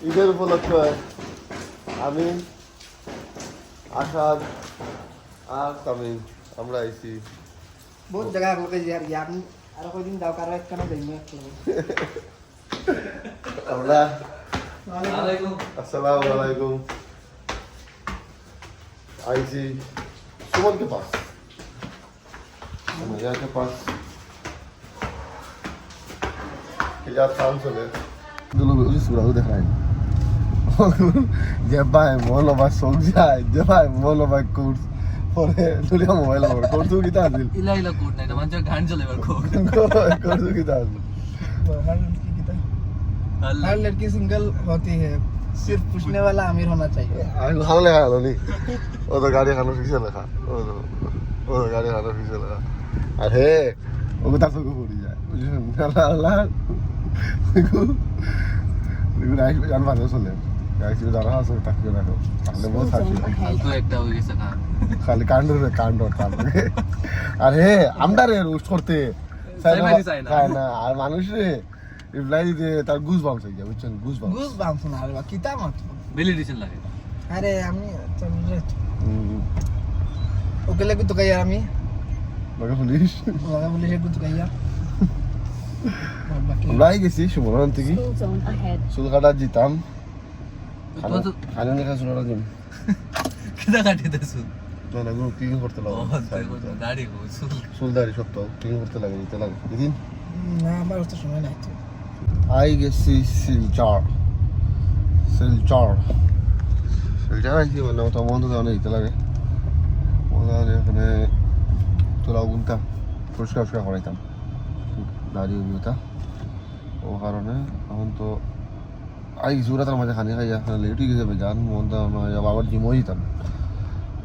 ঈদের উপলক্ষে আমি আসাদ আর তামিম আমরা আইছি বহুত জায়গা লোকে যার ইয়ার আর কয়দিন দাও কারো এক কেন যাইমু আমরা আসসালামু আলাইকুম आईसी सुमन के पास भैया के पास शाम से ले सूरज देख रहा है जब भाई मोलो भाई सोच जाए जब भाई मोलो भाई कोर्स और दुनिया मोबाइल और कोर्स की ताज़िल इला इला कोड नहीं तो घान चले बार कोर्स की ताज़िल हर लड़की सिंगल होती है सिर्फ पूछने वाला अमीर होना चाहिए खाना ले खाया नहीं वो तो गाड़ी खाना फिर से लगा वो तो गाड़ी खाना फिर से लगा अरे वो तो तक को पूरी जाए अल्लाह अल्लाह देखो राइट पे जान वाले सुन ले गाइस ये जरा हां से तक के रखो हमने बहुत साथी तो एकटा हो गई सका खाली कांड और काम अरे আমরা রে রোস্ট করতে তাই না আর মানুষ রে রিপ্লাই দিতে তার গুজ বাউন্স হয়ে যায় বুঝছেন গুজ বাউন্স না আরে কিতা মত ভ্যালিডেশন লাগে আরে আমি ওকে লাগু তো গাইয়া আমি লাগা পুলিশ লাগু তো গাইয়া আমরা গেছি সুমন থেকে সুলকাটা জিতাম তো খালি লেখা সুলকাটা জিম কিদা কাটি দেছু না না গ্রুপ কিং করতে লাগে দাড়ি গো সুলদারি সব তো কিং করতে লাগে দিতে লাগে দিন না আমার তো সময় নাই তো আই গেছি শিলচর আইছি মানে তো বন্ধ দেওয়া দিতে লাগে এখানে তোরা গুনতাম পরিষ্কার করাইতাম দাঁড়িয়ে বিয়েটা ও কারণে এখন তো আই জোরা তার মাঝে খানি খাইয়া লেট হয়ে গেছে জান মন তো আবার জিমও যেতাম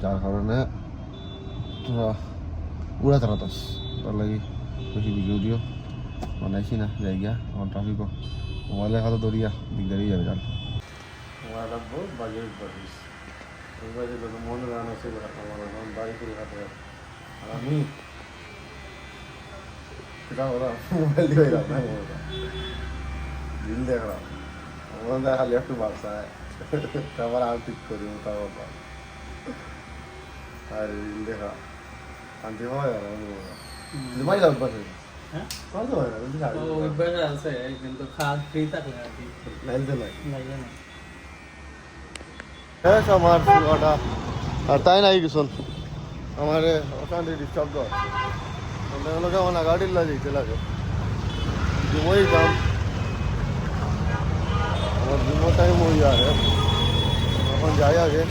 যার কারণে তোরা উড়া তাড়াতাস তার লাগে বেশি ভিডিও দিও বানাইছি না জায়গা আমার ট্রাফিকও মোবাইলের খাতা দরিয়া দিকদারিয়ে যাবে জান মোবাইল রাখবো বাজে বাজিস মনে রান আছে আমার বাড়ি করে খাতে আর আমি मोबाइल दिख रहा है दिल देख रहा हूँ खाली একটু বাচ্চা আবার আর ঠিক করি মোটা বাবা আর দিল দেখা শান্তি হয় আর তোমাই লাগবে হ্যাঁ কত হয় না তুমি তো ওইবারে আছে কিন্তু খাদ ফ্রি থাকলে আর কি নাইলতে নাই লাগে না হ্যাঁ আমার সুগাটা আর তাই নাই কিছু আমার অশান্তি ডিস্টার্ব কর লোকে আমার গাড়ি যেতে লাগে ঘুমোই দাম আমার ঘুমো টাইম হয়ে যায় এখন যাই আগে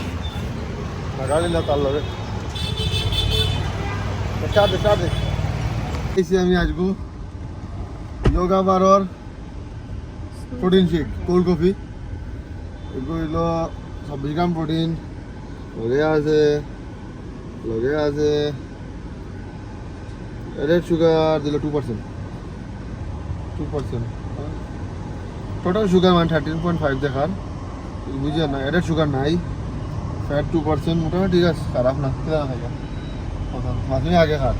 গাড়ি না তার লগে সাথে আমি আসবো যোগা বারোর প্রোটিন শেক কোল্ড কফি এগুলো হইল 26 গ্রাম প্রোটিন লগে আছে রেড সুগার দিল 2% টোটাল সুগার মানে 13.5 দেখান বুঝে না এডেড সুগার নাই ফ্যাট 2% মোটামুটি ঠিক আছে খারাপ না কেনা খাইয়া মাঝে আগে খান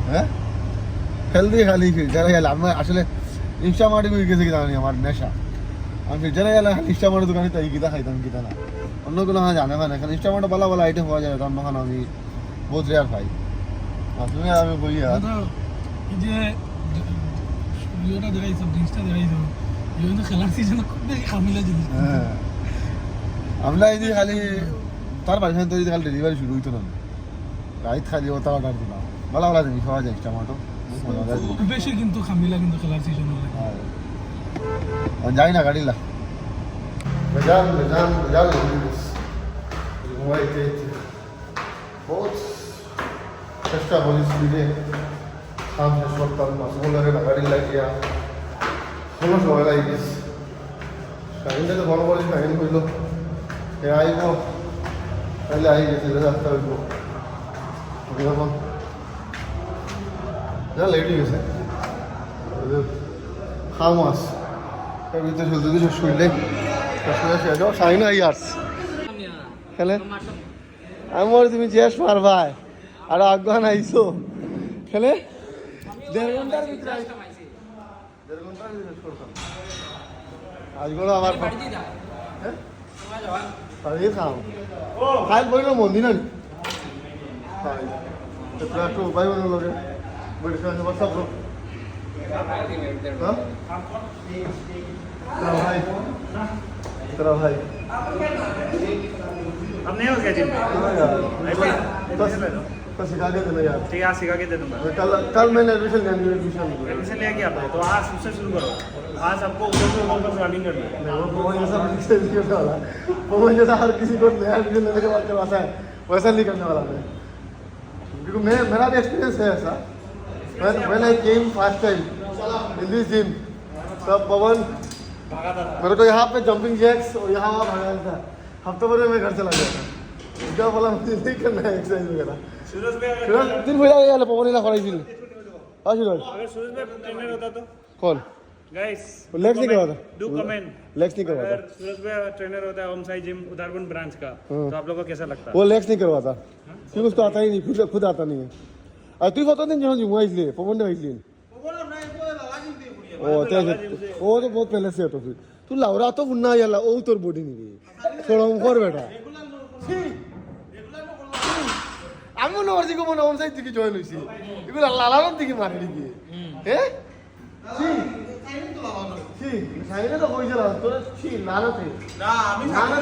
হ্যাঁ হেলদি খালি ফিল্টারে গেলে আমি আসলে ইনস্টামার্টে হয়ে গেছে কিনা আমার নেশা আমি ফিল্টারে গেলে খালি ইনস্টামার্টের দোকানে তাই কিতা খাইতাম কিতা না অন্য কোনো খানা জানে না এখানে ইনস্টামার্টে ভালো ভালো আইটেম পাওয়া যায় অন্য খানা আমি বহুত রেয়ার খাই তুমি আমি বলি আর এই যে ভিডিওটা দেখাইছো ডিস্কটা দেখাইছো এই খেলার সিজনে খুব বেশি খামিলা জিনিস হ্যাঁ আমরা এই যে খালি তার বাড়ি তৈরি খালি ডেলিভারি শুরু হইতো না রাইত খালি ওটা অর্ডার দিলাম ভালো ভালো জিনিস পাওয়া যায় টমেটো খুব বেশি কিন্তু খামিলা কিন্তু খেলার সিজনে যাই না গাড়ি লা বেজান বহুত চেষ্টা করেছি যে কাম শেষ করতাম মাসগুলোকে গাড়ি লাগিয়া কোনো সময় লাগি গেছে শাহিনটা তো ফোন করেছি শাহিন কইল এ আইব তাহলে আই গেছে রাস্তা হইব এখন যা লেট হয়ে গেছে খাওয়া মাছ এর ভিতরে চলতে দিয়ে শেষ করলে শাহিন আই আসছে খেলে আমি বলি তুমি শেষ পারবাই আর আগ্রহ আইসো খেলে 1.5 ঘন্টার ভিতরে 1.5 ঘন্টার ভিতরে শেষ করতাম আজগুলো আবার তাহলে খাও খাই বইল মন্দির না খাই একটু উপায় বানানো লোকে বড়ি খাওয়া সব সব লোক ভাই तेरा भाई अब नहीं हो गया जिम तो सिखा के देना यार ठीक है सिखा के दे दूंगा कल मैंने एडमिशन लिया एडमिशन लेके आता है तो आज सबसे शुरू करो आज आपको उधर से उधर तक रनिंग करना है वो जैसा नहीं वाला वो जैसा हर किसी को नया एडमिशन लेने के बाद करवाता है वैसा नहीं करने वाला मैं क्योंकि मेरा भी एक्सपीरियंस है ऐसा when I came first time in this gym तब पवन मेरे को यहाँ पे जंपिंग जैक्स और यहाँ वहाँ भगाया था हफ्ते भर में मैं घर चला गया था क्या बोला मुझे नहीं करना है एक्सरसाइज वगैरह सूरज तीन बजे यार पवन इला कराई हाँ सूरज अगर सूरज में ट्रेनर होता तो कौन गाइस लेग्स नहीं करवाता डू कमेंट लेग्स नहीं करवाता अगर सूरज में ट्रेनर होता है ओम साई जिम उधारपुर ब्रांच का तो आप लोगों को कैसा लगता है वो लेग्स नहीं करवाता क्योंकि उसको आता ही नहीं खुद आता नहीं है और तू होता नहीं जहाँ जुआ इसलिए पवन ने इसलिए ओ तो बहुत पहले से है तो फिर तू लावरा तो बुन्ना याला ओ तोर बॉडी नहीं गई थोड़ा ऊपर बैठा আমি মনে করছি গো মনে ওম সাইড থেকে জয়েন হইছি এগুলো লালানোর দিকে মারি দিকে হ্যাঁ ছি সাইনে তো কইছিল তোর ছি লালাতে না আমি আমি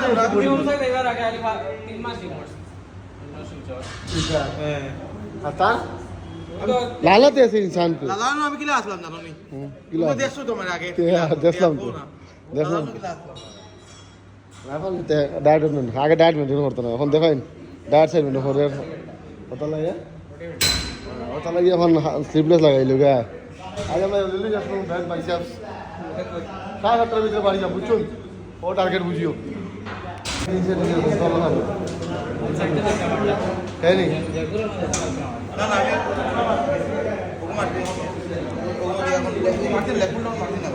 ওম সাইড এবার আগে আলি 3 মাস জিম করছি ঠিক আছে আর তার লালাতে আছে इंसान पे লালানো আমি কিলা আসলাম জানো নি কিলা তুমি দেখছো তোমার আগে দেখলাম তো দেখলাম এখন ডায়েট মেনটেন আগে ডায়েট মেনটেন করতো না এখন দেখাইন ডায়েট সাইড মেনটেন করে কত লাগে কত লাগে এখন স্লিপলেস লাগাইলো গা আগে আমরা জলদি যাচ্ছিলাম ব্যান্ড বাইসেপস সাড়ে 7টার ভিতরে বাড়ি যাব বুঝছো ও টার্গেট বুঝিও তাই নি না না আমি ওকে মারতে ওকে মারতে লেফট না মারতে না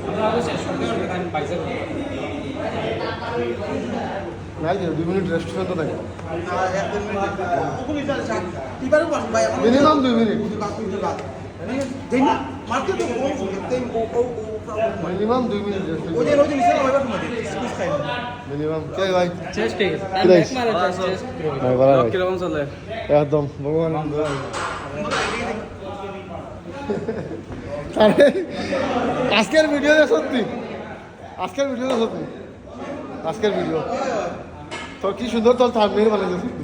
আমরা আগে শেষ করতে আমি বাইসেপ নাই 2 মিনিট রেস্ট করতে থাকে না 1-2 মিনিট ওকে নিচে শাক তিবারও পাস ভাই মিনিমাম 2 মিনিট দেনা মারতে তো ও মিনিমাম 2 মিনিট রেস্ট ওদের নিচে হইবা তোমাদের স্কুইজ খাই মিনিমাম কে ভাই চেস্ট ঠিক আছে কি ব্যাক মারা চেস্ট ভাই বড় ভাই কি রকম চলে একদম ভগবান আরে আজকের ভিডিওতে সত্যি আজকের ভিডিও তোর কি সুন্দর তোর থাম্বনেল বানাইছিস সত্যি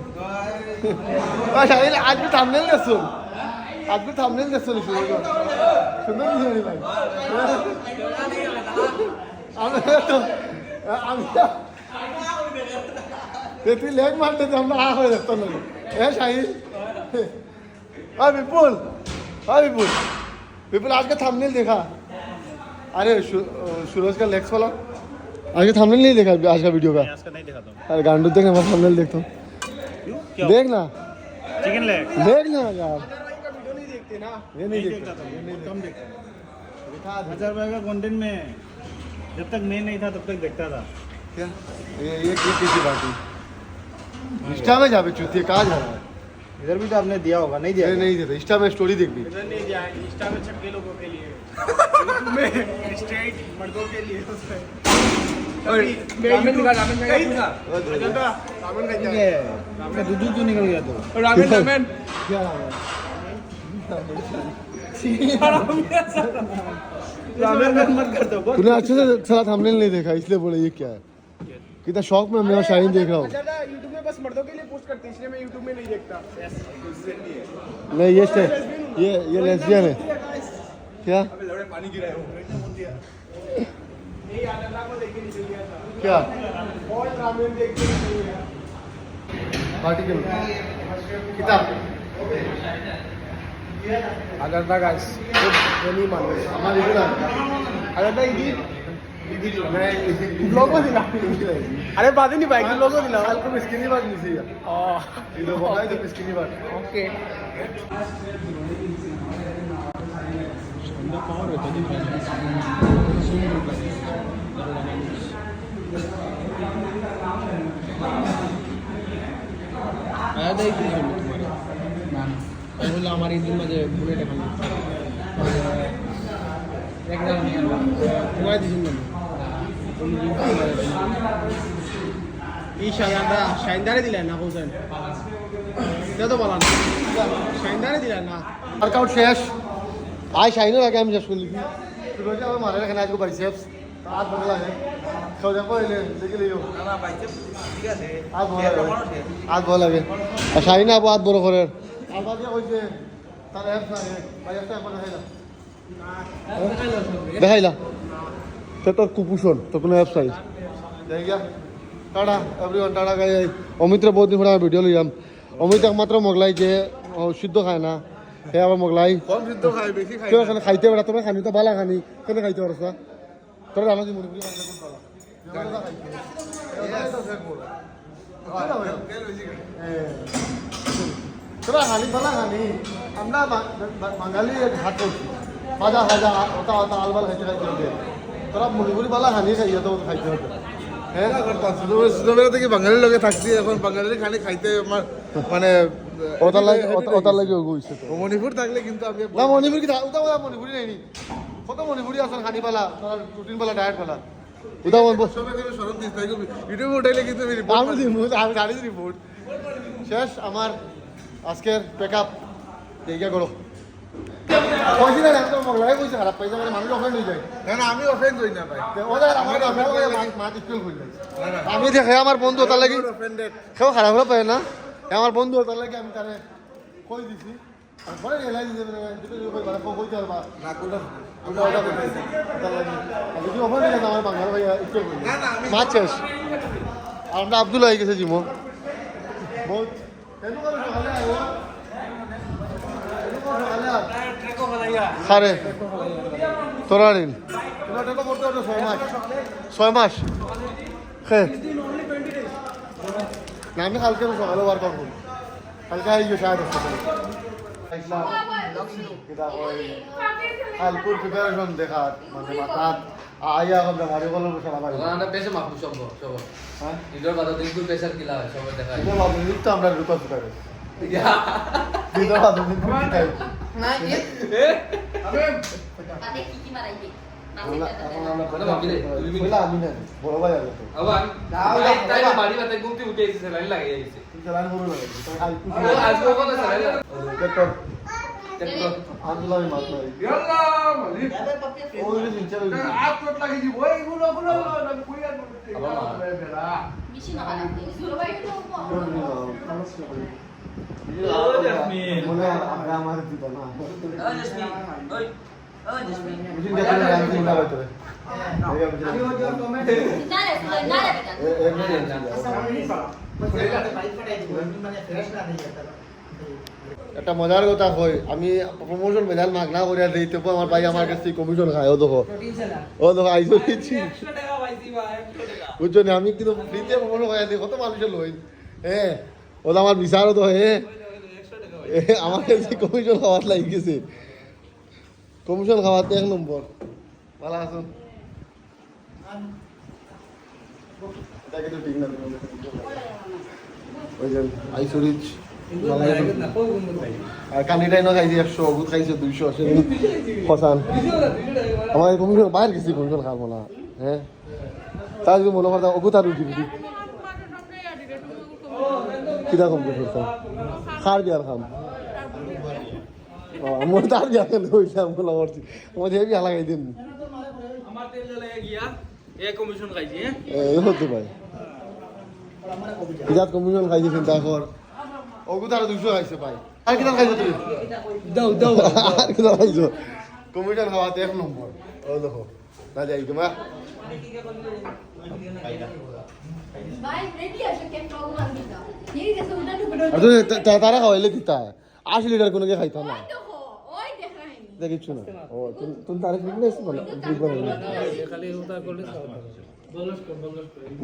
আজকে থাম্বনেল দেখছুন সুন্দর সুন্দর ভাই আমি তুই লেগ মারতে আমরা হয়ে যেতাম না হ্যাঁ শাহিন विपुल आज का थंबनेल देखा अरे सूरज का लेग्स वाला आज का थंबनेल नहीं देखा आज का वीडियो का आज का नहीं दिखाता हूँ अरे गांडू देखना मैं थंबनेल देखता हूँ देखना चिकन लेग देखना यार वीडियो नहीं देखते ना ये नहीं देखता कम देखता 1000 रुपये का कंटेंट में जब तक मैं नहीं था तब तक देखता था क्या ये किसी बात है इंस्टा में जावे चूतिए कहाँ जा रहा है इधर भी तो आपने दिया होगा नहीं दिया नहीं देता इंस्टा में स्टोरी देख भी इधर नहीं दिया इंस्टा में छक्के लोगों के लिए में स्ट्रेट मर्दों के लिए रामेन निकाल रामेन का दूध क्यों निकल गया तो रामेन क्या रामेन मत कर दो तूने अच्छे से साला थंबनेल नहीं देखा इसलिए बोले ये क्या है कितना शौक में मैं शाहीन देख रहा हूँ यूट्यूब में बस मर्दों के लिए पोस्ट करते हैं इसलिए मैं यूट्यूब में नहीं देखता नहीं ये लेस्बियन है क्या पानी गिराया हो क्या बहुत रामेन देख के आर्टिकल किताब अगर था गाइस नहीं मान रहे हमारी इधर अगर था इधर लोगो दिला अरे बात ही नहीं पाएगी लोगो दिला को मिस्किनी बात नहीं सही है ये लोग बताए तो मिस्किनी बात ओके আমার ইদিন মাঝে বুলেট এখন একদম নিয়ে আনলাম ঘুমাই দিছেন না এই সাজাটা শাইনদারে দিলেন না বলছেন এটা তো বলা না শাইনদারে দিলেন না ওয়ার্কআউট শেষ আজ শাইনের আগে আমি শেষ করলি তুই বলছি আমার মারের এখানে আজকে বাইসেপস আর ভালো লাগে সোজা কইলে দেখে লিও না না বাইকে ঠিক আছে আর ভালো এর লাগে প্রমাণও শেষ। আর ভালো লাগে আর শাইনা আবু হাত বড় করে আর বাকি কইছে তার অ্যাপস লাগে বাইসেপস এখন দেখাইলা তো তোর কুপুষণ তো কোনো অ্যাপস নাই দেখ গিয়া টাটা এভরিওয়ান টাটা গাই অমিত্র বহুত দিন পরে আমার ভিডিও লইলাম অমিত একমাত্র মগলাই যে সিদ্ধ খায় না সে আবার মগলাই कौन सिद्ध खाए बेसी खाए কেউ এখানে খাইতে পারে তোমরা খানি তো বালা খানি কেন খাইতে পারছ না তোরা জানো কি মনে করি তোরা খানি বালা খানি আমরা বাঙালি ভাত করছি ভাজা ভাজা ওটা ওটা আলবাল খাইতে খাইতে হবে তোরা মণিপুরি বালা খানি খাইয়ে তো খাইতে হবে হ্যাঁ ছোটবেলা থেকে বাঙালির লগে থাকছি এখন বাঙালির খানি খাইতে আমার মানে ওটার লাগে গইছে তো মণিপুর থাকলে কিন্তু আমি না মণিপুর কি ওটা মণিপুরি নাই নি কত মণিপুরি আছেন খানি পালা প্রোটিন পালা ডায়েট পালা ওটা সবাই কিন্তু সরব দিস তাই ইউটিউবে উঠাইলে কিন্তু আমি জানি রিপোর্ট শেষ আমার আজকের পেক আপ দেখে করো কইছি না একদম মগলাই কইছে খারাপ পাইছে মানে মানুষ অফেন্ড হয়ে যায় না না আমি অফেন্ড হই না ভাই ওদের আমার মাছ স্কুল হয়ে যায় আমি দেখে আমার বন্ধু তার লাগি অফেন্ডেড কেউ খারাপ হলে পায় না আমার বন্ধু তার লাগি আমি তারে কই দিছি আর পরে রিয়েলাইজ দিতে দুটো কই বারে কইতে পারবা না কোন ওটা ওটা কইছি তার লাগি আর যদি অফেন্ড হয়ে যায় আমার বাংলা ভাই স্কুল হয়ে না না আমি মাছ শেষ আর আমরা আব্দুল হয়ে গেছে জিমো বহুত কেন করে সকালে আইও সারে তোরা নিন তোমার টেটো করতে হবে 6 মাস হ্যাঁ না আমি কালকে সকালে ওয়ার্কআউট করবো কালকে আইও শায়দ কালকুর প্রিপারেশন দেখা মানে মাথা আইয়া এখন বেমারি গেল সারা বাড়ি আমরা বেশি মাপু সব হ্যাঁ নিজের কথা দিনকুল প্রেসার কিলা হয় সবাই দেখা এটা ভাবছি তো আমরা রুকা ফুটাবে দিদা ভাবছি দিন ফুটাবে Ada kiki marahi. এখন আমরা কথা ভাবি রে, দুই মিনিট। বলা আমি না বড় ভাই আছে তো আবার তাই বাড়ি বাতে ঘুমতে উঠে এসেছে লাইন লাগে যাইছে তুই চালান করো না তুই আইকু আজ কখন আছে লাইন দেখো দেখো আব্দুল্লাহ মাত নাই ইয়াল্লা মালিক ওই যে নিচে ওই আপ তো লাগি জি ওই গুলো না কই আর Misi na kala. Zuro ba ito po? মনে আমরা আমার দিবা না Oh, Jasmine. Oy. Oh, Jasmine. বুঝিন দেখো না আমি চিন্তা করতে হবে Nare, nare bitan. একটা মজার কথা কই আমি প্রমোশন মেডাল মাগনা করিয়া দিই তবু আমার ভাই আমার কাছে কমিশন খায় ও দেখো আইসো দিচ্ছি 100 টাকা পাইছি বা 100 টাকা বুঝছো না আমি কিন্তু ফ্রিতে প্রমোশন করিয়া দিই কত মানুষের লই হ্যাঁ ওটা আমার বিচারও তো হ্যাঁ আমার কাছে কমিশন খাওয়ার লাগি গেছে কমিশন খাওয়াতে 1 নম্বর ভালো আছেন এটা কিন্তু ঠিক না ওই যে আইসোরিচ আর কানিটাই না খাইছি 100 অগুত খাইছে 200 আছে ফসান আমার কমিশন বাইরে গেছি কমিশন খাবো না হ্যাঁ তাই যদি মনে করতাম অগুত আর উঠি দিদি কিটা কমপ্লিট করতাম খার দিয়ার খাম আমার তার দিয়া কেন হইলাম বলা করছি আমার হেবি হালাগাই দিন আমার তেল জ্বলে গিয়া এ কমিশন খাইছি হ্যাঁ হতে পারে ইজাত কমিশন খাইছে চিন্তা কর অগুত আর 200 খাইছে ভাই আর কিটা খাইছো তুমি দাও আর কিটা খাইছো কমিশন খাওয়াতে 1 নম্বর ও দেখো না যাই তোমা Vai, ready asha ke program kita. Yeri jesa udan to bedo. আর তুমি তারা খাওয়াইলে দিতা 80 লিটার কোনো কে খাইতাম না Oi dekh rahe hain. দেখিছো না ও তুমি তারে ফিটনেস বলো খালি ওটা করলে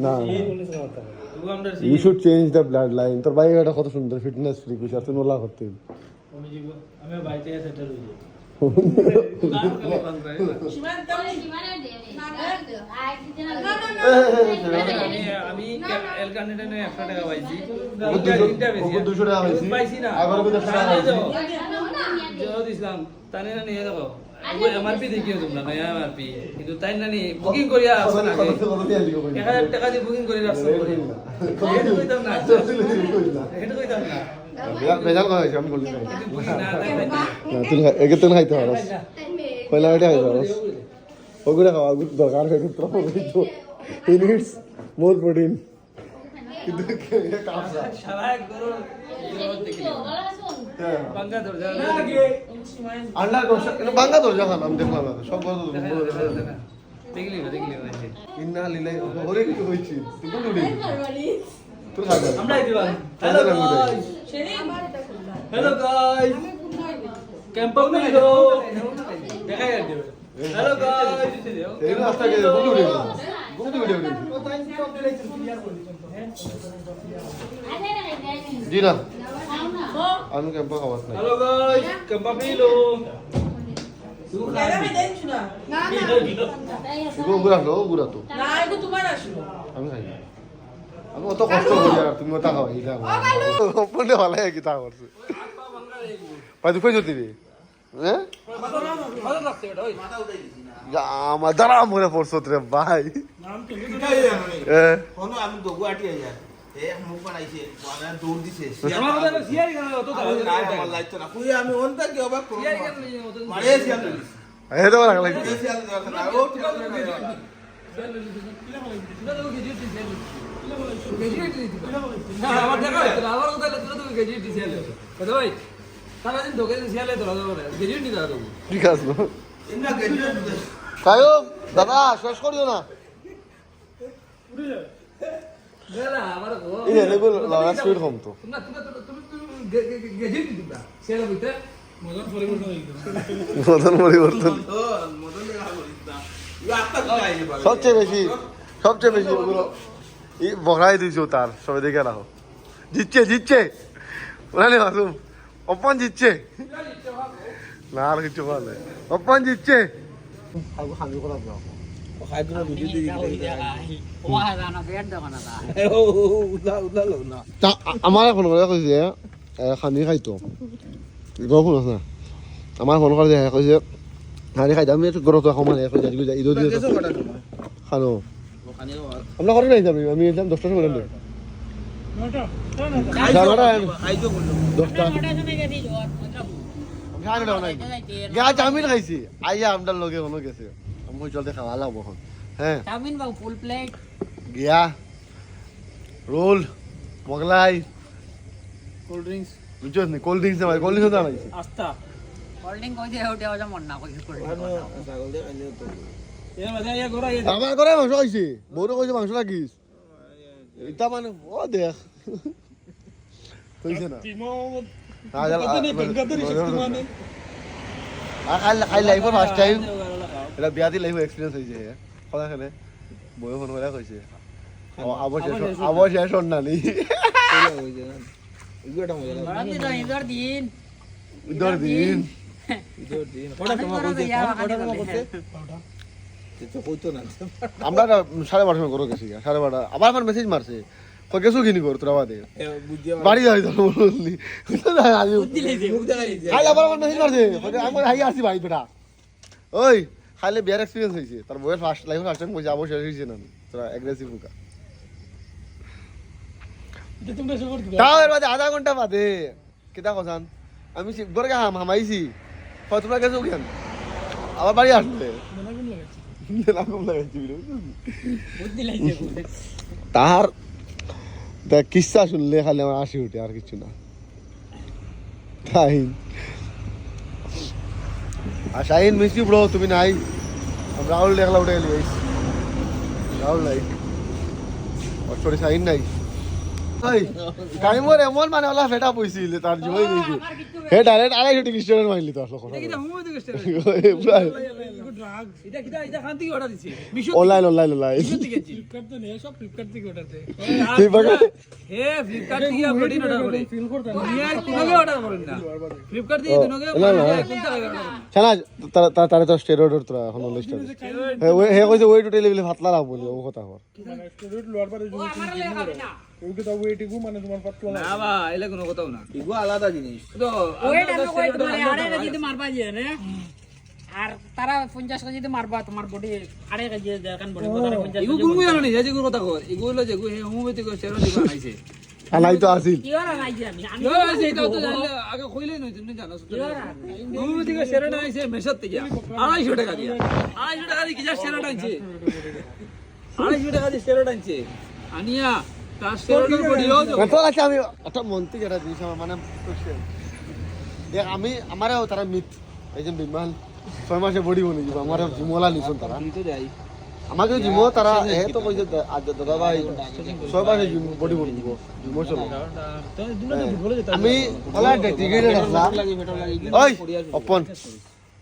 না তবু আমরা you should change the blood line তোর ভাই এটা কত সুন্দর ফিটনেস ফ্রি কইছ আর তুই নোলা করতে আমি বাইতে সেটেল হই আমি এল ক্যান্ডিডেটে 100 টাকা পাইছি 200 টাকা পাইছি পাইছি না আগর কত টাকা পাইছি জয় ইসলাম তানে না নিয়ে যাবো এমআরপি দেখিও তোমরা নয়া এমআরপি কিন্তু তাই নানি বুকিং করিয়া আসুন আগে 1000 টাকা দিয়ে বুকিং করে রাখছো এটা কইতাম না এটা কইতাম না বেজাল করা হয়েছে আমি বলি নাই বুকিং না তাই না তুই একে তুই খাইতে পারস কয়লা এটা খাইতে পারস ওগুলো খাওয়া দরকার হয় কিন্তু তো he needs more protein কিন্তু কাপসা সারা এক গরো দেখিলে বাঙ্গা দরজা আন্ডা দোসা এটা বাঙ্গা দরজা খান আমি দেখলাম না সব বড় দেখলি না ইন্না লিলাই ওরে কি হইছে তুই কোন উড়ি তুই খাইতে আমরা দিবা hello guys hello guys campus মে লো দেখা যাচ্ছে হ্যালো গাইস এই রাস্তা কে কোন উড়ি কোন ভিডিও জি না আমি ক্যাম্পা খাওয়াত নাই হ্যালো গাইস ক্যাম্পাস মে লো গুড়া তো আমি খাই আমি অত কষ্ট করি আর তুমি ওটা খাওয়াই এটা ওপরে ভালো কি তা করছে পাই তুই কই দিবি হ্যাঁ ভালো লাগছে এটা ওই আমার দ্বারা মনে পড়ছ রে ভাই আমি তো গুয়াহাটি আইয়া মুখ বানাইছে দৌড় দিছে আমার কথা সিয়ারি কেন অত আমার লাগতো না কই আমি অন্তা কি অবাক করব সিয়ারি কেন মারে সিয়াল এই তো রাখ লাগি সিয়াল না ও ঠিক আছে না আমার দেখা আমার কথা তোরা তো গেজিট দিছিল কথা ভাই সারাদিন ধোকে সিয়ালে তোরা ধরে গেজিট নি দাও ঠিক আছে ইন্না গেজিট কায়ুম দাদা শেষ করিও না না আমার গো এই লেগুল লাগা স্পিড কম তো না তুমি গেজিট দিবা সিয়ালে বুঝতে মদন পরিবর্তন মদন দেখা করিস না ইয়া আত্তা গায় সবচেয়ে বেশি ওগুলো এই বকরাই দিয়েছো তার সবাই দেখে রাখো জিতছে ওরা নেই মাসুম অপমান জিতছে না আর কিছু বলে অপমান জিতছে আমার ফোন করে কৈছে খানি খাইতো গো শুনছ না আমার ফোন করে কৈছে খানি খাইতো আমি গরত সমান ঈদৰ দিন খানো আমরা করে নাই যাবি আমি এলাম 10টার সময় এলাম 10টা গা চাউমিন খাইছি আইয়া আমদার লগে কোনো গেছে আমি চলতে খাওয়া লাগবো এখন হ্যাঁ চাউমিন বা ফুল প্লেট গিয়া রোল মোগলাই কোল্ড ড্রিঙ্কস বুঝছো নি কোল্ড ড্রিঙ্কস না কোল্ড ড্রিঙ্কস না নাইছি আস্তা কোল্ড ড্রিঙ্ক কই দেও দেও মন না কই কোল্ড এর মধ্যে ইয়া গোরা ইয়া আমার করে মাংস খাইছি বউরে কইছে মাংস রাখিস এটা মানে ও দেখ কইছে না আই লাইফ ফার্স্ট টাইম এটা বিয়াতি লাইফ এক্সপেরিয়েন্স হইছে সদাখানে বউ ফোন করে কইছে অবশেষ সন্ধানী ঈদর দিন ঈদর দিন আমরা 12:30 করে গেছি 12:30 আবার আমার মেসেজ মারছে কই গেছো কিনি কর তোরা বাদে বাড়ি যাই তো বললি খাই আবার আমার মেসেজ মারছে আমি হাই আসি ভাই বেটা ওই খাইলে বিয়ার এক্সপেরিয়েন্স হইছে তার বউয়ের ফার্স্ট লাইফ ফার্স্ট টাইম কইছে অবশেষ হইছে না তোরা অ্যাগ্রেসিভ মুকা তাও এর বাদে আধা ঘন্টা বাদে কিতা কসান আমি ঘরে হামাইছি তোমরা গেছো কেন আবার বাড়ি আসলে তাহার কিসা শুনলে খালি আমার হাসি উঠে আর কিছু না তাই আর শাহিন মিষ্টি ব্রো তুমি নাই রাহুল দেখলা উঠে গেলি রাহুল নাই সরি শাহিন নাই টাইমর এমন মানে ওলা ফেটা পইছিল তার জয় দিয়েছি হে ডাইরেক্ট 250 টিকিট স্টোরের মাইলি তো আসলে কথা এটা হুমো দিকে স্টেপ এটা খান থেকে অর্ডার দিছি অনলাইন ফ্লিপকার্ট তো নেই সব ফ্লিপকার্ট থেকে অর্ডার দেয় হে ফ্লিপকার্ট থেকে প্রোটিন অর্ডার করে দুনিয়ার কোনোকে অর্ডার করেন না ফ্লিপকার্ট থেকে দুনোকে কোনটা ছানা তারে তো স্টেরয়েড তোরা এখন লিস্ট আছে হে কইছে ওই টোটাল লেভেলে ভাতলা রাখবো ও কথা কর স্টেরয়েড লোয়ার পারে যদি ওকে তো ওয়েট ইগু মানে তোমার পাতলা না বা এলে কোনো কথাও না ইগো আলাদা জিনিস তো ওয়েট আমি কই ধরে আরে যদি মারবা জি রে আর তারা 50 কেজি দিয়ে মারবা তোমার বডি 2.5 কেজি দেখান বডি 50 ইগু গুনগু জানো নি যে কথা কর ইগু হলো যে হোমিওপ্যাথিক স্টেরয়েড দিবা আইছে আলাই তো আসিল কি আর নাই যে আমি ইয়ো আইছে এটা তো জানলে আগে কইলেই নই তুমি জানো হোমিওপ্যাথিক স্টেরয়েড আইছে মেশাত থেকে 250 টাকা দিয়া 250 টাকা দিয়ে কি যা স্টেরয়েড আইছে 250 টাকা দিয়ে স্টেরয়েড আইছে আনিয়া তার স্টেরয়েডের বডিও তো আছে আমি একটা মন্ত্রী যেটা জিনিস আমার মানে দেখ আমি আমারও তারা মিথ এই যে বিমান 6 মাসে বডি বনে যাব আমার জিমওয়ালা নিছন তারা তো যাই আমাকে জিমো তারা এ তো কইছে দাদা ভাই 6 মাসে বডি বনে দিব জিমো চলো আমি বলা টিকেট রাখলাম ওই ওপেন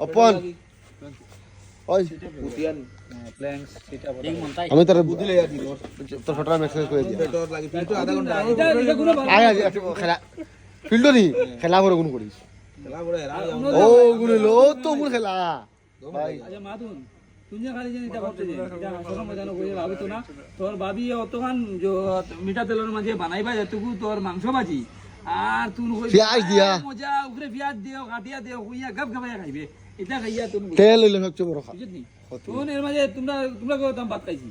ওপেন ওই পুতিয়ান প্ল্যাঙ্কস সেটা বড় আমি তার বুঝলে আর দিল তোর ফটোটা মেসেজ করে দিই পেটর লাগি ফিল্ড আধা ঘন্টা এটা কোনো আয় আজ খেলা ফিল্ড নি খেলা করে গুণ করিস খেলা করে ও গুলো তো গুণ খেলা ভাই আচ্ছা মাতুন তুই খালি জানি এটা করতে এটা আসলে মজানো কইলে ভাবি তো না তোর ভাবি অতখান যে মিঠা তেলের মাঝে বানাইবা যেটুকু তোর মাংস ভাজি আর তুই কই পেঁয়াজ দিয়া। মজা উপরে পেঁয়াজ দিও কাটিয়া দিও কইয়া গাব গাবাইয়া খাইবে এটা খাইয়া তুমি তেল লইলে সবচেয়ে বড় খা বুঝলি তুই এর মাঝে তোমরা কো দাম ভাত খাইছি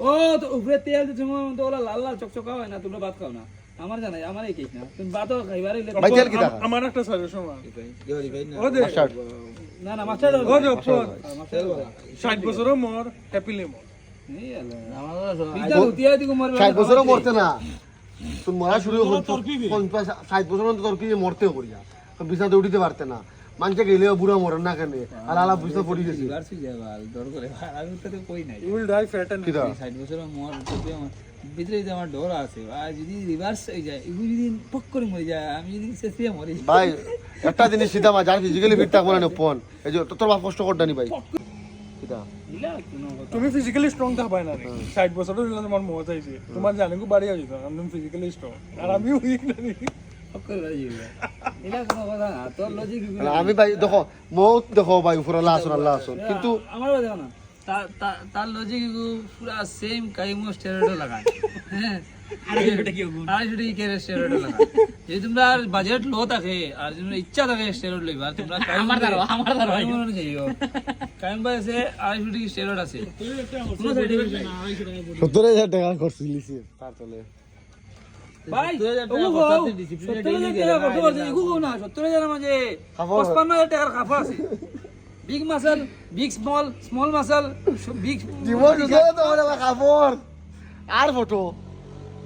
ও তো উপরে তেল দিছো তো ওলা লাল লাল চকচকা হয় না তোমরা ভাত খাও না আমার জানাই আমার এই কেস না তুমি ভাতও খাইবারে ভাই তেল কি টাকা আমার একটা সাজেশন মাস্টার না না মাস্টার ও যে 60 বছরও মোর হ্যাপিলি মোর এই আলা বিটা উতিয়া দিগো মরবে 60 বছরও মরতে না তুই মরা শুরু হল 60 বছর তো তোর কি মরতে করিয়া তো বিছাতে উঠিতে পারতে না মানুষে গেলেও বুড়া মরেন না কেন আর আলা বুঝতে পড়ি গেছি বারসি যাবা দর করে আমি তো কই নাই you will die fat and কিটা 60 বছর মোর ভিতরে যে আমার ডর আছে আর যদি রিভার্স হয়ে যায় এগুলো যদি পক করে মরে যায় আমি যদি শেষে মরি ভাই একটা জিনিস সিধা মা যার ফিজিক্যালি ফিট থাকবো না পন এই যে তোর বাপ কষ্ট করডানি ভাই কিটা ইলা কোনো তুমি ফিজিক্যালি স্ট্রং থাকবাই না 60 বছরও দিলে তোমার মজা চাইছে তোমার জানেগু বাড়ি আইছ আমি ফিজিক্যালি স্ট্রং আর আমি উইক না পক করে যাইবা ইলা কোনো কথা না তোর লজিক আমি ভাই দেখো মৌত দেখো ভাই উপর আল্লাহ আসুন কিন্তু আমার দেখো না তার লজিক পুরা সেম কাইমো স্টেরয়েড লাগায় হ্যাঁ 250 টাকা কি স্টেরয়েড লাগায় যদি তোমরা বাজেট লো থাকে আর যদি ইচ্ছা থাকে স্টেরয়েড লইবা তোমরা আমার দাঁড়াও যাইও কাইম বাসে 250 টাকা স্টেরয়েড আছে কোনো সার্টিফিকেট না 70,000 টাকা খরচ লিছি তার চলে ভাই 70,000 টাকা কত করছে ইগু না 70,000 মাঝে 55,000 টাকার কাপড় আছে big muscle big small muscle big জীবন জুড়ে তো ওরা কাপড় আর ফটো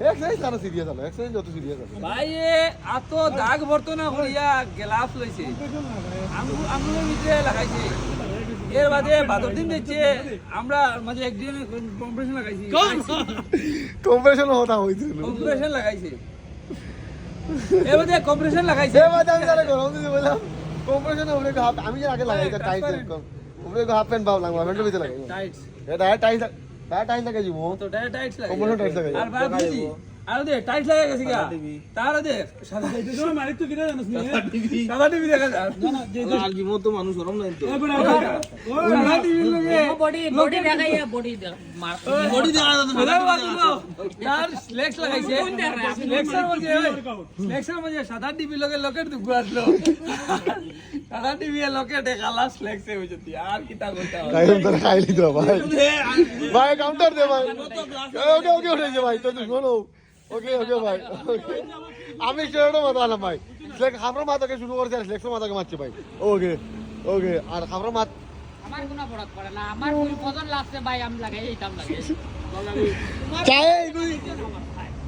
এক্সারসাইজ তারা সিরিয়াস হলো এক্সারসাইজ যত সিরিয়াস আছে ভাই এত দাগ ভরতো না করিয়া গ্লাভস লইছে আঙুলের ভিতরে লাগাইছে এর বাদে ভাদর দিন দিচ্ছে আমরা মাঝে একদিন কম্প্রেশন লাগাইছি কম্পিটিশন হতা হইছিল কম্প্রেশন লাগাইছে এর বাদে কম্প্রেশন লাগাইছে এ বাদ আমি যারা গরম দিতে বললাম কম্পিটিশন ওরে হাফ আমি যে আগে লাগাইতা টাইট কম ওরে হাফ প্যান্ট বাউ লাগবা প্যান্টের ভিতরে লাগাই টাইটস এটা টাইট লাগে জীবো তো টাইটস লাগে কম্পিটিশন টাইট লাগে আর বাদ দিছি আর দে টাইটস লাগে গেছে গা তার দে সাদা টিভি মালিক তো কিরা জানিস নি সাদা টিভি দেখা যায় না না যে আর জীবন তো মানুষ গরম নাই তো সাদা টিভি লাগে বডি দেখাইয়া বডি মার বডি দেখা যাচ্ছে তার ফ্লেক্স লাগাইছে ফ্লেক্সের মধ্যে ফ্লেক্সের মধ্যে সাদা টিভি লগে লকেট দুগু আসলো সাদা টিভি এর লকেট কালা ফ্লেক্সে হইছে আর কিটা কইতা কাইম তো খাইলি তো ভাই ভাই কাউন্টার দে ভাই ওকে ওকে উঠে যা ভাই তো শোনো ওকে ওকে ভাই আমি সেটা মাতালাম ভাই সিলেক্ট খাবার মাতাকে শুরু করছে আর সিলেক্ট মাতাকে মারছে ভাই ওকে ওকে আর খাবার মাত আমার কোনো ফরক পড়ে না আমার ফুল পছন্দ লাগছে ভাই আমি লাগাই এইটাম লাগে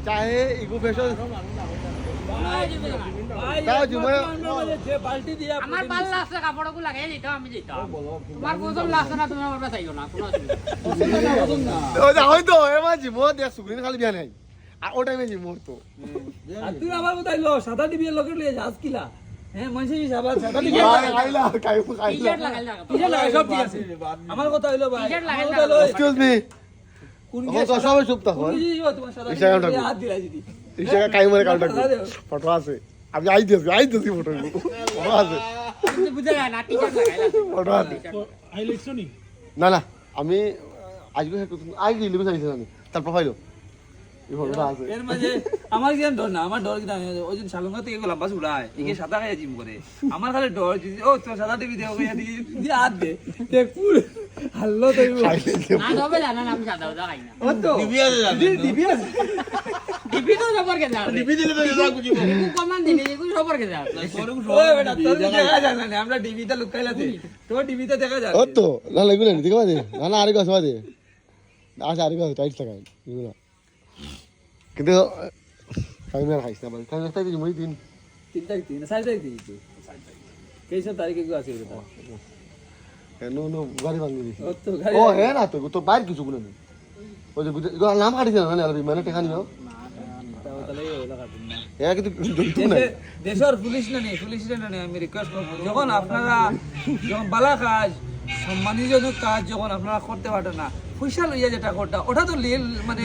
চাহে ইগু ফেশন তাও জুমায় যে পাল্টি দিয়া আমার ভাল লাগছে কাপড়গুলো লাগাই দিতাম আমি দিতাম তোমার পছন্দ লাগছে না তুমি আমার চাইও না কোনো ও যা হয়তো এমা জিমো দেখ সুগ্রিন খালি বিয়া নাই আর ও টাইমে জিমো তো আর তুই আমার বতাইলো সাদা টিভি এর লকেট লইয়া যাস কিলা হ্যাঁ মনসে সাদা টিভি খাইলা টি-শার্ট লাগাই লাগা টিশার্ট লাগাই সব ঠিক আছে আমার কথা হইলো ভাই টি-শার্ট লাগাই আমার কথা হইলো এক্সকিউজ মি কোন ও তো সবাই চুপ থাকো কোন জিনিস তোমার সাদা ইনস্টাগ্রাম টিভি টা হাত দিলা যদি ইনস্টাগ্রাম কাইমারে কাউন্টার ফটো আছে আমি আইতেছি ফটো ফটো আছে কিন্তু বুঝা যায় না টি-শার্ট লাগাই লাগা ফটো আছে হাইলাইটস নি না না আমি আজকে আই গেলি চাইছি আমি তার প্রোফাইল এই ফটোটা আছে এর মাঝে আমার কি ডর না, আমার ডর কি জানি ওই যে শালঙ্গা থেকে লম্বা উড়ায় একে সাদা খাইয়া জিম করে, আমার খালি ডর যদি ও তোর সাদা টিভি দেও কইয়া দিয়ে হাত দে তে কুল হাল্লো তো না তবে জানা না আমি সাদা উদা খাই না ও তো দিবি আছে জানো দিবি আছে ডিপি তো সম্পর্কে জানা দিবি দিলে তো এটা বুঝিব কমান দিলে এগুলো সম্পর্কে জানা ও বেটা তোর দেখা যায় না, আমরা টিভিতে লুকাইলাতে তোর টিভিতে দেখা যায় ও তো না এগুলো দিকে বাদে না আরে গাছ বাদে আচ্ছা আরে গাছ টাইট লাগাই এগুলো কিন্তু টাইম আর খাইছ না ভাই টাইম একটা দিই মই দিন 3 তারিখ 4 তারিখ দিয়েছি, কেইসব তারিখে গো আছে এটা নো নো গাড়ি ভাঙি দিছি ও তো গাড়ি ও হ্যাঁ না তো বাইর কিছু গুলো নেই ওই যে এগুলো নাম কাটি দিল না আরবি মানে টেকা নিও তাহলে ওলা কাটুন না হ্যাঁ কিন্তু জড়িত নাই দেশের পুলিশ না নেই, পুলিশ না নেই, আমি রিকোয়েস্ট করবো যখন আপনারা যখন বালা কাজ সম্মানীজনক কাজ যখন আপনারা করতে পারেন না, পয়সা লইয়া যেটা করটা ওটা তো লিল মানে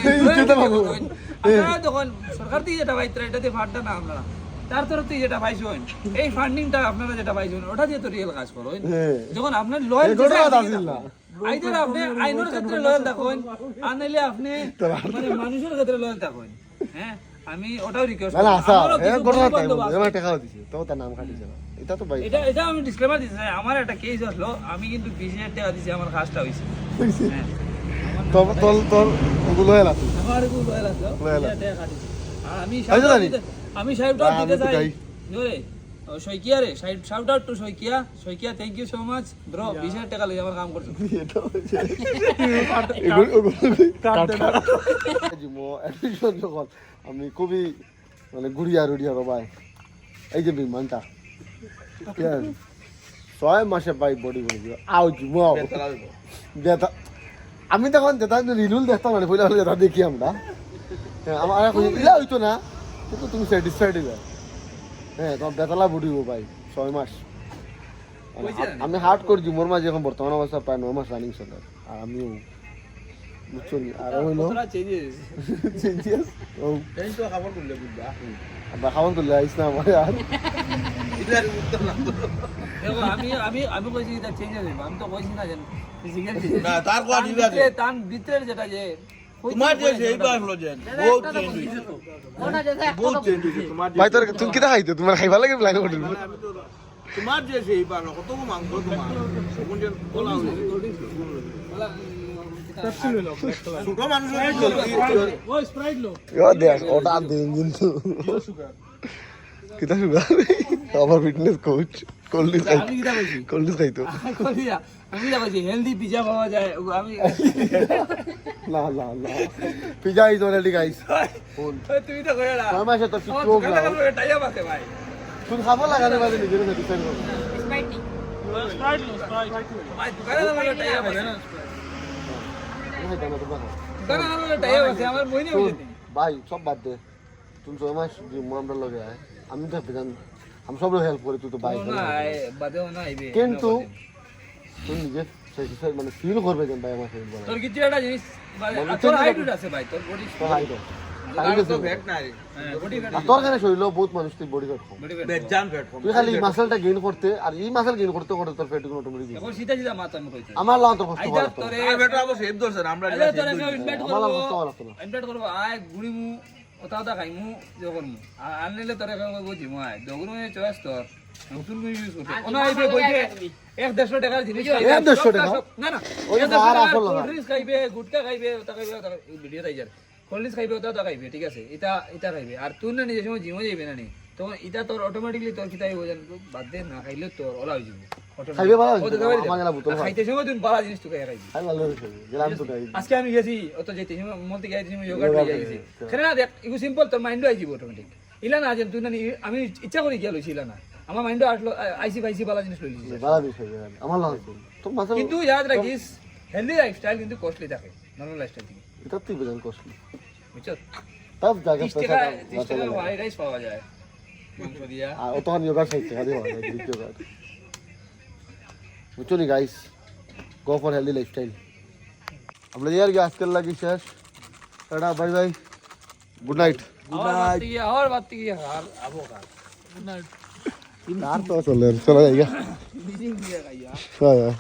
আপনারা যখন সরকার থেকে যেটা পাইতে এটাতে ফান্ডটা না আপনারা তার তরফ থেকে যেটা পাইছেন এই ফান্ডিংটা আপনারা যেটা পাইছেন ওটা দিয়ে তো রিয়েল কাজ করেন। যখন আপনার লয়াল আইদার আপনি আইনের ক্ষেত্রে লয়াল থাকুন আর নাইলে আপনি মানে মানুষের ক্ষেত্রে লয়াল থাকুন। হ্যাঁ আমি ওটাও রিকোয়েস্ট না আচ্ছা হ্যাঁ ঘটনা তাই এবার টেকা দিছি তো তার নাম কাটি দিছে এটা তো ভাই এটা আমি ডিসক্লেমার দিছি, আমার একটা কেস আসলো, আমি কিন্তু 20,000 টাকা দিছি, আমার কাজটা হইছে। হ্যাঁ তোর ওগুলো লয়াল আছে আমার এগুলো লয়াল আছে, লয়াল 20,000 টাকা কাটিছি। আর আমি আইছো সাহেবটা জানি? দিতে চাই আমি জোরে শইকিয়া রে, shout out to Saikia thank you so much bro, 20,000 টাকা লই আমার কাম করছো। আমি খুবই মানে গুড়িয়া রুড়িয়া ভাই এই যে বিমানটা 6 মাসে ভাই বডি করে দিও আও জুমাও দেতা আমি তখন দেতা রিলুল দেখতাম মানে পয়লা হলে দেতা দেখি আমরা আমার ইলা হইতো না কিন্তু তুমি স্যাটিসফাইড হইবা হ্যাঁ তোমার বেতলা বুড়িব ভাই 6 মাস আমি হার্ড করছি মোর মাঝে এখন বর্তমান অবস্থা প্রায় 9 মাস রানিং চলে আর আমিও বুঝছো আর হইলো কতটা চেঞ্জেস চেঞ্জিয়াস ও এই তো খবর করলে বুঝবা আবার খাওয়ান তো লাইস না আমার আর এটার উত্তর না তো দেখো আমি কইছি এটা চেঞ্জ হবে, আমি তো কইছি না যে ফিজিক্যাল না তার কোয়া দিবে আছে তান ভিতরের যেটা যে তোমার যে সেইটা হলো যে বহুত চেঞ্জ হইছে ওটা যেটা বহুত চেঞ্জ হইছে তোমার ভাই তোর তুমি কি খাইতে তোমার খাইবা লাগে প্ল্যান করতে তোমার যে সেই পালো কত মাংস তোমার কোন যে বলা ছোট মানুষ ও স্প্রাইট লো ইয়া দেখ ওটা দিন কিন্তু কিটা সুগার আমার ফিটনেস কোচ কোল্ডিস খাই আমি কিটা কইছি কোল্ডিস খাইতো কইয়া আমি যা কইছি হেলদি পিজা পাওয়া যায় আমি না না না পিজা ইজ অলরেডি গাইস তুমি তো কইয়া না 6 মাসে তো ও চোখ দোকানে লাও কাছে টাইয়া আছে ভাই তুমি খাবো লাগানে বাদে নিজের স্যাটিসফাইড করো স্প্রাইটি স্প্রাইট লো ভাই দোকানে কাছে টাইয়া আছে না ভাই দানা তো বাবা দোকানে কাছে টাইয়া আছে আমার বইনে হইছে ভাই সব বাদ দে তুমি 6 মাস যে আমরা লগে আয় আমি তো জান আমি সব হেল্প করি তুই তো ভাই না বাদেও না আইবে কিন্তু তুই নিজে স্যাটিসফাইড মানে ফিল করবে যেন ভাই আমার ফিল বলে তোর কিছু একটা জিনিস তোর হাইট আছে ভাই, তোর বডি তো হাই তো তো ফ্যাট নাই বডি তোর কেন শরীর বহুত মানুষ তুই বডি ফ্যাট কম বেজান ফ্যাট কম তুই খালি মাসলটা গেইন করতে আর এই মাসল গেইন করতে করতে তোর ফ্যাট গুলো অটোমেটিক এখন সিধা সিধা মাথা আমি কইছি আমার লাগ তো কষ্ট আইদা হলো তোরে আর বেটা আবার সেভ ধরছেন আমরা আইদা তোরে কেউ ইনভাইট আমার লাগ করব কষ্ট হলো না ইনভাইট করব আয় গুড়িমু ওটা ওটা খাইমু যখন আনলে তোরে কেউ বুঝি মই দগুরু চয়েস তোর নতুন করে ইউজ করতে ওনা আইবে বইতে 150 টাকার জিনিস 150 টাকা? না না ওই যে আর আসল না। কোল্ড ড্রিঙ্কস খাইবে গুটকা খাইবে ওটা খাইবে ভিডিও তাই যার কোল্ড ড্রিঙ্কস খাইবে ওটা খাইবে ঠিক আছে এটা খাইবে আর তুই না নিজে সময় জিমে যাইবে না নি তখন এটা তোর অটোমেটিকলি তোর কিতাই বোঝান বাদ দে না খাইলে তোর ওলা হয়ে যাবে খাইবে ভালো আমার গেলা বোতল খাইতে সময় তুই বালা জিনিস তুই খাইবি খাই ভালো হইছে গেলাম তো তাই আজকে আমি গেছি অত যেতে সময় মলতে গেছি সময় যোগা করে গেছি সেটা না দেখ ইগু সিম্পল তোর মাইন্ডও আইজি অটোমেটিক ইলা না যে তুই না আমি ইচ্ছা করে গিয়া লইছি ইলা না আমার মাইন্ডও আসলো আইসি বাইসি বালা জিনিস লইছি ভালো বিষয় আমার লাগ তো মাসল কিন্তু ইয়াদ রাখিস হেলদি লাইফস্টাইল কিন্তু কস্টলি থাকে নরমাল লাইফস্টাইল থেকে এটা তুই বেজান কষ্টলি বুঝছো তব জায়গা 30 পয়সা টাকা ফ্রাইড রাইস পাওয়া যায় মাংস দিয়া আর ও তখন যোগা খাইতে খালি হয় যোগা বুঝছো নি guys go for healthy lifestyle আমরা यार আজকাল লাগি শেষ tata bye bye good night और बात की यार अब होगा আর তো চলে চলে যাইগা मीटिंग दिया यार হ্যাঁ